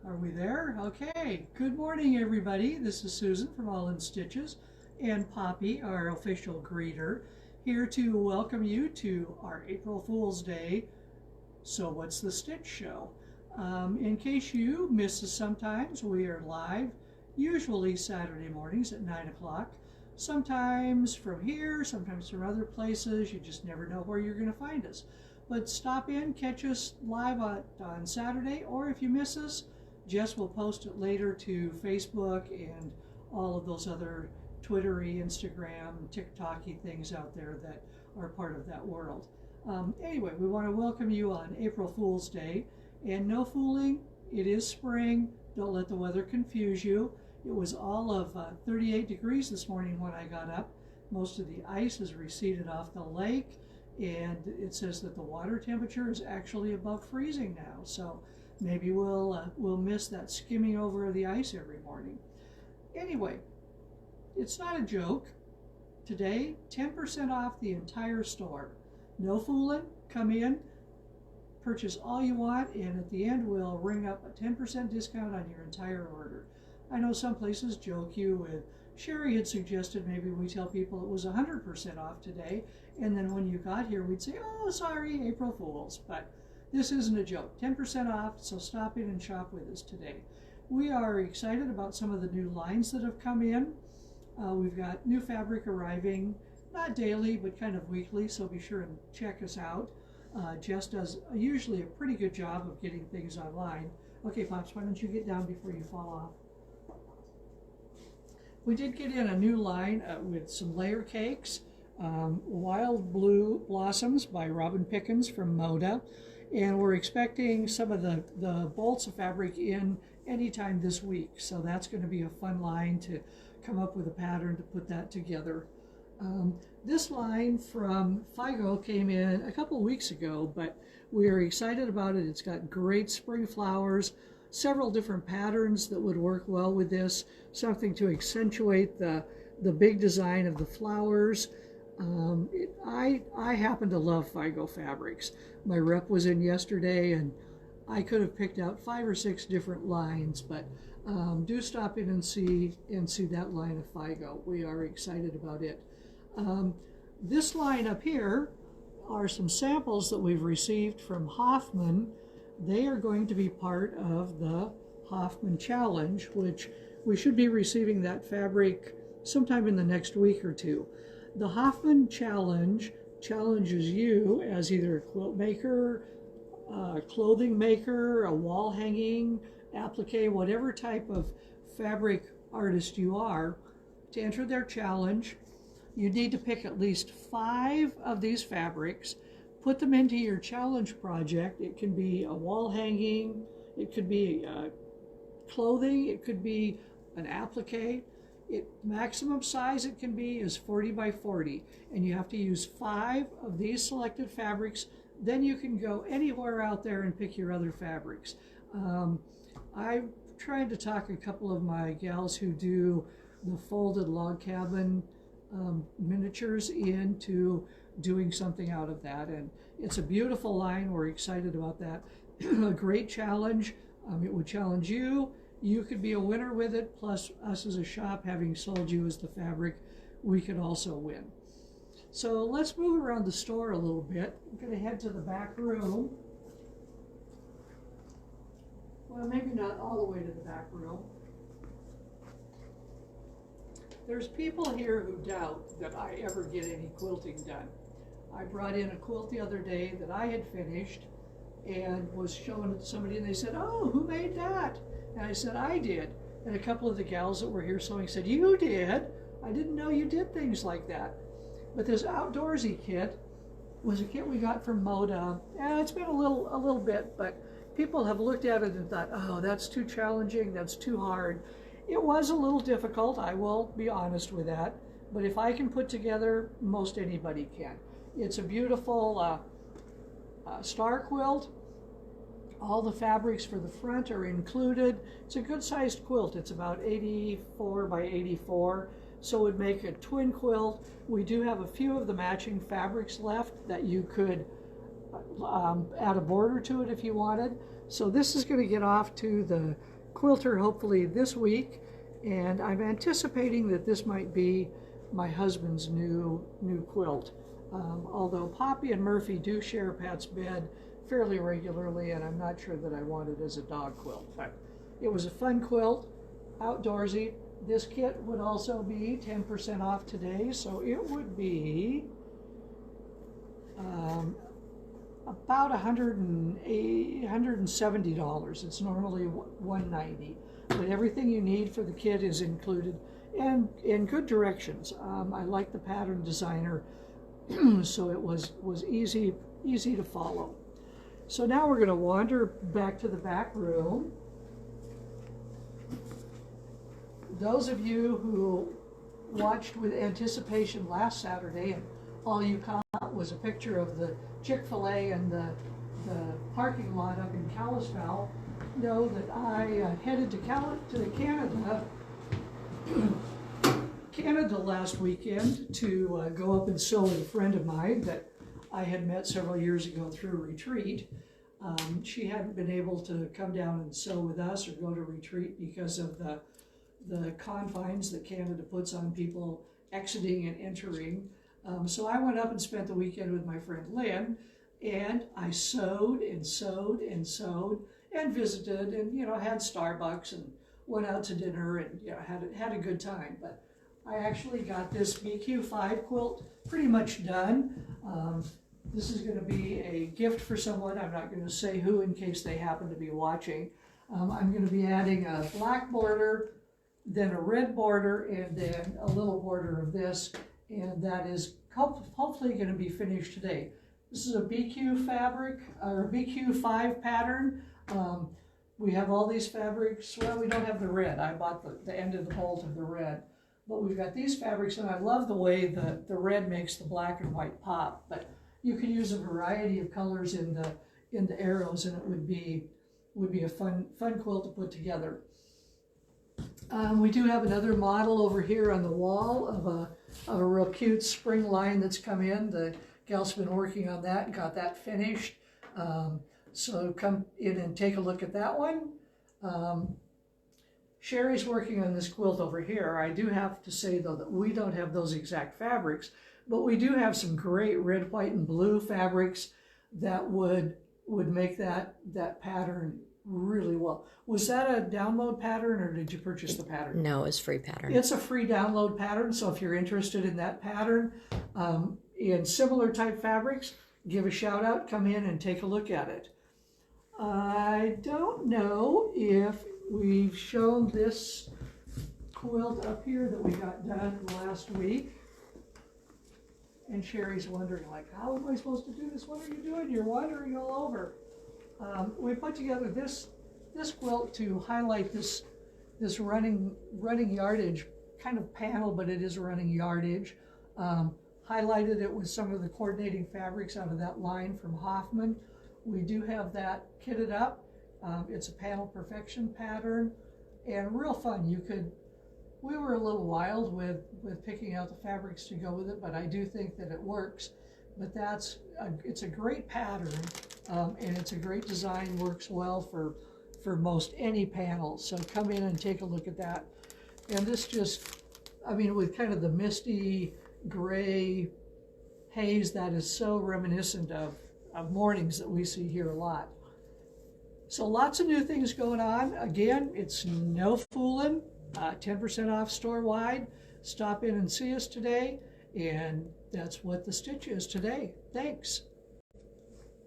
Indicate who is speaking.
Speaker 1: Are we there? Okay. Good morning, everybody. This is Susan from All in Stitches and Poppy, our official greeter, here to welcome you to our April Fool's Day So What's the Stitch show. In case you miss us sometimes, we are live, usually Saturday mornings at 9 o'clock. Sometimes from here, sometimes from other places. You just never know where you're going to find us. But stop in, catch us live on Saturday, or if you miss us, Jess will post it later to Facebook and all of those other Twittery, Instagram, TikToky things out there that are part of that world. Anyway, we want to welcome you on April Fool's Day. And no fooling, it is spring. Don't let the weather confuse you. It was all of 38 degrees this morning when I got up. Most of the ice has receded off the lake, and it says that the water temperature is actually above freezing now. So maybe we'll miss that skimming over of the ice every morning. Anyway, it's not a joke. Today, 10% off the entire store. No fooling, come in, purchase all you want, and at the end we'll ring up a 10% discount on your entire order. I know some places joke you with, Sherry had suggested maybe we tell people it was 100% off today, and then when you got here we'd say, oh, sorry, April Fools, but this isn't a joke. 10% off, so stop in and shop with us today. We are excited about some of the new lines that have come in. We've got new fabric arriving, not daily, but kind of weekly, so be sure and check us out. Jess does usually a pretty good job of getting things online. Okay, Pops, why don't you get down before you fall off? We did get in a new line with some layer cakes, Wild Blue Blossoms by Robin Pickens from Moda, and we're expecting some of the bolts of fabric in anytime this week, so that's going to be a fun line to come up with a pattern to put that together. This line from Figo came in a couple of weeks ago, but we are excited about it. It's got great spring flowers, several different patterns that would work well with this, something to accentuate the big design of the flowers. I happen to love Figo fabrics. My rep was in yesterday and I could have picked out 5 or 6 different lines, but do stop in and see that line of Figo. We are excited about it. This line up here are some samples that we've received from Hoffman. They are going to be part of the Hoffman Challenge, which we should be receiving that fabric sometime in the next week or two. The Hoffman Challenge challenges you as either a quilt maker, a clothing maker, a wall hanging, applique, whatever type of fabric artist you are, to enter their challenge. You need to pick at least 5 of these fabrics, put them into your challenge project. It can be a wall hanging, it could be clothing, it could be an applique. Maximum size it can be is 40 by 40, and you have to use 5 of these selected fabrics. Then you can go anywhere out there and pick your other fabrics. I'm trying to talk a couple of my gals who do the folded log cabin miniatures into doing something out of that, and it's a beautiful line. We're excited about that. A great challenge. It would challenge you. You could be a winner with it, plus us as a shop, having sold you as the fabric, we could also win. So let's move around the store a little bit. I'm going to head to the back room. Well, maybe not all the way to the back room. There's people here who doubt that I ever get any quilting done. I brought in a quilt the other day that I had finished and was showing it to somebody, and they said, oh, who made that? And I said, I did. And a couple of the gals that were here sewing said, you did? I didn't know you did things like that. But this outdoorsy kit was a kit we got from Moda. And it's been a little bit, but people have looked at it and thought, oh, that's too challenging, that's too hard. It was a little difficult, I will be honest with that. But if I can put together, most anybody can. It's a beautiful star quilt. All the fabrics for the front are included. It's a good sized quilt. It's about 84 by 84, so it would make a twin quilt. We do have a few of the matching fabrics left that you could add a border to it if you wanted. So this is going to get off to the quilter hopefully this week, and I'm anticipating that this might be my husband's new quilt. Although Poppy and Murphy do share Pat's bed fairly regularly, and I'm not sure that I want it as a dog quilt. But it was a fun quilt, outdoorsy. This kit would also be 10% off today, so it would be about $170. It's normally $190, but everything you need for the kit is included, and in good directions. I like the pattern designer, so it was easy to follow. So now we're going to wander back to the back room. Those of you who watched with anticipation last Saturday, and all you caught was a picture of the Chick-fil-A and the parking lot up in Kalispell, know that I headed to Canada last weekend to go up and sew with a friend of mine that I had met several years ago through retreat. She hadn't been able to come down and sew with us or go to retreat because of the confines that Canada puts on people exiting and entering. So I went up and spent the weekend with my friend Lynn, and I sewed and sewed and sewed and visited, and had Starbucks and went out to dinner, and had a good time. But I actually got this BQ5 quilt pretty much done. This is going to be a gift for someone. I'm not going to say who in case they happen to be watching. I'm going to be adding a black border, then a red border, and then a little border of this, and that is hopefully going to be finished today. This is a BQ fabric, or BQ5 pattern. We have all these fabrics. Well, we don't have the red. I bought the end of the bolt of the red. But we've got these fabrics, and I love the way the red makes the black and white pop. But you can use a variety of colors in the arrows, and it would be a fun quilt to put together. We do have another model over here on the wall of a real cute spring line that's come in. The gal's been working on that and got that finished. So come in and take a look at that one. Sherry's working on this quilt over here. I do have to say, though, that we don't have those exact fabrics, but we do have some great red, white, and blue fabrics that would make that pattern really well. Was that a download pattern, or did you purchase the pattern?
Speaker 2: No, it's free pattern.
Speaker 1: It's a free download pattern, so if you're interested in that pattern, in similar type fabrics, give a shout out, come in and take a look at it. I don't know if we've shown this quilt up here that we got done last week. And Sherry's wondering, like, how am I supposed to do this? What are you doing? You're wandering all over. We put together this quilt to highlight this running yardage kind of panel, but it is running yardage. Highlighted it with some of the coordinating fabrics out of that line from Hoffman. We do have that kitted up. It's a panel perfection pattern, and real fun. We were a little wild with picking out the fabrics to go with it, but I do think that it works. But it's a great pattern, and it's a great design, works well for most any panel. So come in and take a look at that. And this just, with kind of the misty gray haze that is so reminiscent of mornings that we see here a lot. So lots of new things going on. Again, it's no fooling. 10% off store-wide. Stop in and see us today, and that's what the stitch is today. Thanks.